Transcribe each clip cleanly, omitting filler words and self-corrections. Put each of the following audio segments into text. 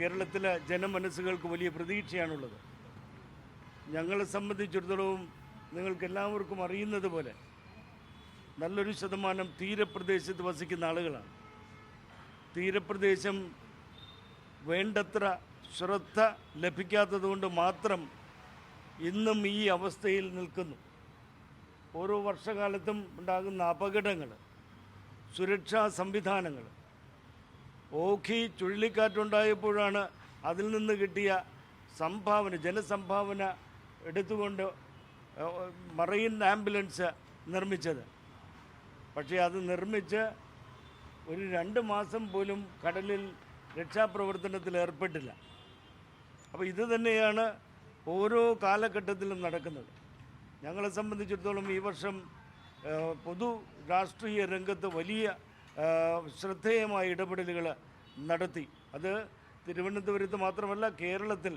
കേരളത്തിലെ ജനമനസ്സുകൾക്ക് വലിയ പ്രതീക്ഷയാണുള്ളത്. ഞങ്ങളെ സംബന്ധിച്ചിടത്തോളം നിങ്ങൾക്കെല്ലാവർക്കും അറിയുന്നത് പോലെ നല്ലൊരു ശതമാനം തീരപ്രദേശത്ത് വസിക്കുന്ന ആളുകളാണ്. തീരപ്രദേശം വേണ്ടത്ര ശ്രദ്ധ ലഭിക്കാത്തതുകൊണ്ട് മാത്രം ഇന്നും ഈ അവസ്ഥയിൽ നിൽക്കുന്നു. ഓരോ വർഷകാലത്തും ഉണ്ടാകുന്ന അപകടങ്ങൾ, സുരക്ഷാ സംവിധാനങ്ങൾ, ഓഖി ചുഴലിക്കാറ്റുണ്ടായപ്പോഴാണ് അതിൽ നിന്ന് കിട്ടിയ സംഭാവന, ജനസംഭാവന എടുത്തുകൊണ്ട് മറൈൻ ആംബുലൻസ് നിർമ്മിച്ചത്. പക്ഷേ അത് നിർമ്മിച്ച് ഒരു 2 മാസം പോലും കടലിൽ രക്ഷാപ്രവർത്തനത്തിൽ ഏർപ്പെട്ടില്ല. അപ്പോൾ ഇത് തന്നെയാണ് ഓരോ കാലഘട്ടത്തിലും നടക്കുന്നത്. ഞങ്ങളെ സംബന്ധിച്ചിടത്തോളം ഈ വർഷം പൊതു രാഷ്ട്രീയ രംഗത്ത് വലിയ ശ്രദ്ധേയമായ ഇടപെടലുകൾ നടത്തി. അത് തിരുവനന്തപുരത്ത് മാത്രമല്ല, കേരളത്തിൽ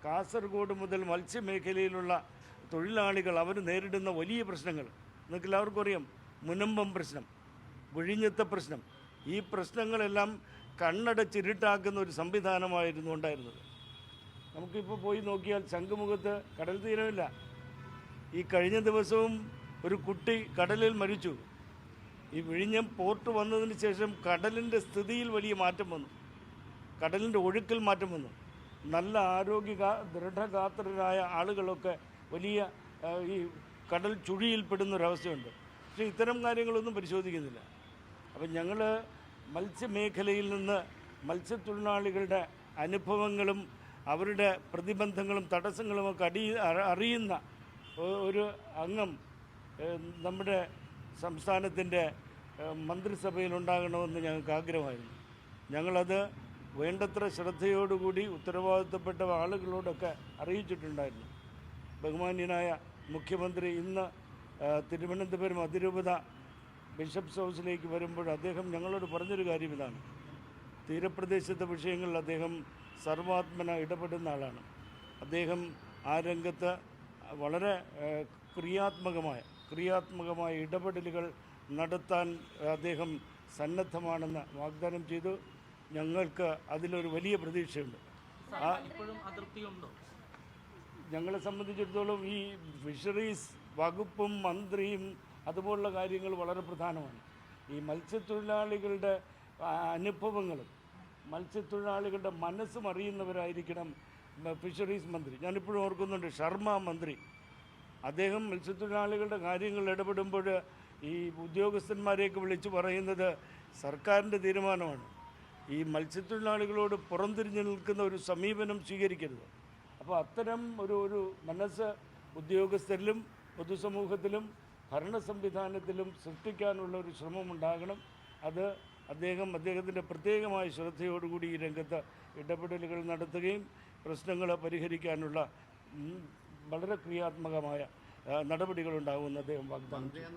കാസർഗോഡ് മുതൽ മത്സ്യമേഖലയിലുള്ള തൊഴിലാളികൾ അവർ നേരിടുന്ന വലിയ പ്രശ്നങ്ങൾ നിങ്ങൾക്ക് എല്ലാവർക്കും അറിയാം. മുനമ്പം പ്രശ്നം, വിഴിഞ്ഞത്തെ പ്രശ്നം, ഈ പ്രശ്നങ്ങളെല്ലാം കണ്ണടച്ചിരുട്ടാക്കുന്ന ഒരു സംവിധാനമായിരുന്നു ഉണ്ടായിരുന്നത്. നമുക്കിപ്പോൾ പോയി നോക്കിയാൽ ശംഖുമുഖത്ത് കടൽ തീരമില്ല. ഈ കഴിഞ്ഞ ദിവസവും ഒരു കുട്ടി കടലിൽ മരിച്ചു. ഈ വിഴിഞ്ഞം പോർട്ട് വന്നതിന് ശേഷം കടലിൻ്റെ സ്ഥിതിയിൽ വലിയ മാറ്റം വന്നു, കടലിൻ്റെ ഒഴുക്കിൽ മാറ്റം വന്നു. നല്ല ദൃഢഗാത്രരായ ആളുകളൊക്കെ വലിയ ഈ കടൽ ചുഴിയിൽപ്പെടുന്നൊരവസ്ഥയുണ്ട്. പക്ഷേ ഇത്തരം കാര്യങ്ങളൊന്നും പരിശോധിക്കുന്നില്ല. അപ്പം ഞങ്ങൾ മത്സ്യമേഖലയിൽ നിന്ന് മത്സ്യത്തൊഴിലാളികളുടെ അനുഭവങ്ങളും അവരുടെ പ്രതിബന്ധങ്ങളും തടസ്സങ്ങളുമൊക്കെ അറിയുന്ന ഒരു അംഗം നമ്മുടെ സംസ്ഥാനത്തിൻ്റെ മന്ത്രിസഭയിലുണ്ടാകണമെന്ന് ഞങ്ങൾക്ക് ആഗ്രഹമായിരുന്നു. ഞങ്ങളത് വേണ്ടത്ര ശ്രദ്ധയോടുകൂടി ഉത്തരവാദിത്തപ്പെട്ട ആളുകളോടൊക്കെ അറിയിച്ചിട്ടുണ്ടായിരുന്നു. ബഹുമാന്യനായ മുഖ്യമന്ത്രി ഇന്ന് തിരുവനന്തപുരം അതിരൂപത ബിഷപ്സ് ഹൗസിലേക്ക് വരുമ്പോൾ അദ്ദേഹം ഞങ്ങളോട് പറഞ്ഞൊരു കാര്യം ഇതാണ്. തീരപ്രദേശത്തെ വിഷയങ്ങളിൽ അദ്ദേഹം സർവാത്മന ഇടപെടുന്ന ആളാണ്. അദ്ദേഹം ആ രംഗത്ത് വളരെ ക്രിയാത്മകമായ ഇടപെടലുകൾ നടത്താൻ അദ്ദേഹം സന്നദ്ധമാണെന്ന് വാഗ്ദാനം ചെയ്തു. ഞങ്ങൾക്ക് അതിലൊരു വലിയ പ്രതീക്ഷയുണ്ട്. ഞങ്ങളെ സംബന്ധിച്ചിടത്തോളം ഈ ഫിഷറീസ് വകുപ്പും മന്ത്രിയും അതുപോലുള്ള കാര്യങ്ങൾ വളരെ പ്രധാനമാണ്. ഈ മത്സ്യത്തൊഴിലാളികളുടെ അനുഭവങ്ങളും മത്സ്യത്തൊഴിലാളികളുടെ മനസ്സും അറിയുന്നവരായിരിക്കണം ഫിഷറീസ് മന്ത്രി. ഞാനിപ്പോഴും ഓർക്കുന്നുണ്ട്, ശർമ്മ മന്ത്രി. അദ്ദേഹം മത്സ്യത്തൊഴിലാളികളുടെ കാര്യങ്ങൾ ഇടപെടുമ്പോൾ ഈ ഉദ്യോഗസ്ഥന്മാരെയൊക്കെ വിളിച്ചു പറയുന്നത് സർക്കാരിൻ്റെ തീരുമാനമാണ്, ഈ മത്സ്യത്തൊഴിലാളികളോട് പുറംതിരിഞ്ഞു നിൽക്കുന്ന ഒരു സമീപനം സ്വീകരിക്കരുത്. അപ്പോൾ അത്തരം ഒരു മനസ്സ് ഉദ്യോഗസ്ഥരിലും പൊതുസമൂഹത്തിലും ഭരണ സംവിധാനത്തിലും സൃഷ്ടിക്കാനുള്ള ഒരു ശ്രമമുണ്ടാകണം. അത് അദ്ദേഹത്തിൻ്റെ പ്രത്യേകമായ ശ്രദ്ധയോടുകൂടി ഈ രംഗത്ത് ഇടപെടലുകൾ നടത്തുകയും പ്രശ്നങ്ങൾ പരിഹരിക്കാനുള്ള വളരെ ക്രിയാത്മകമായ നടപടികളുണ്ടാകുമെന്ന് അദ്ദേഹം വാഗ്ദാനം ചെയ്തു.